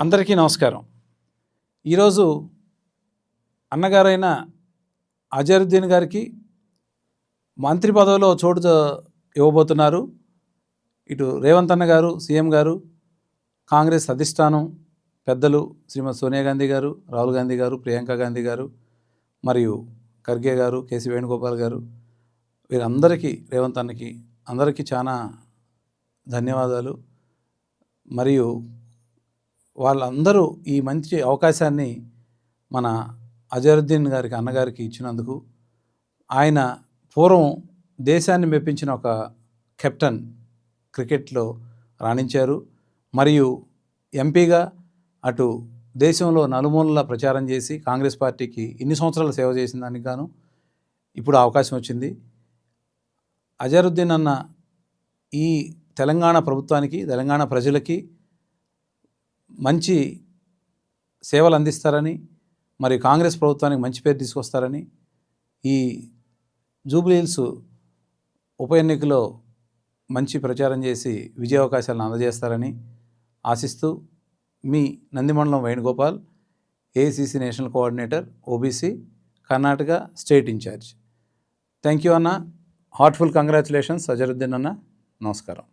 అందరికీ నమస్కారం. ఈరోజు అన్నగారైన అజరుద్దీన్ గారికి మంత్రి పదవిలో చోటు ఇవ్వబోతున్నారు. ఇటు రేవంత్ అన్న గారు, సీఎం గారు, కాంగ్రెస్ అధిష్టానం పెద్దలు శ్రీమతి సోనియా గాంధీ గారు, రాహుల్ గాంధీ గారు, ప్రియాంక గాంధీ గారు, మరియు ఖర్గే గారు, కేసీ వేణుగోపాల్ గారు, వీరందరికీ, రేవంత్ అన్నకి అందరికీ చాలా ధన్యవాదాలు. మరియు వాళ్ళందరూ ఈ మంచి అవకాశాన్ని మన అజరుద్దీన్ గారికి, అన్నగారికి ఇచ్చినందుకు, ఆయన పూర్వం దేశాన్ని మెప్పించిన ఒక కెప్టెన్, క్రికెట్లో రాణించారు. మరియు ఎంపీగా అటు దేశంలో నలుమూలలా ప్రచారం చేసి కాంగ్రెస్ పార్టీకి ఇన్ని సంవత్సరాలు సేవ చేసిన దానికి గాను ఇప్పుడు అవకాశం వచ్చింది. అజరుద్దీన్ అన్న ఈ తెలంగాణ ప్రభుత్వానికి, తెలంగాణ ప్రజలకి మంచి సేవలు అందిస్తారని, మరి కాంగ్రెస్ ప్రభుత్వానికి మంచి పేరు తీసుకొస్తారని, ఈ జూబ్లీహిల్స్ ఉప ఎన్నికలో మంచి ప్రచారం చేసి విజయావకాశాలను అందజేస్తారని ఆశిస్తూ, మీ Nandimandalam Venugopal, AICC national coordinator, OBC, Karnataka state in charge. Thank you అన్న. హార్ట్ఫుల్ కంగ్రాచులేషన్స్ అజరుద్దీన్ అన్న. నమస్కారం.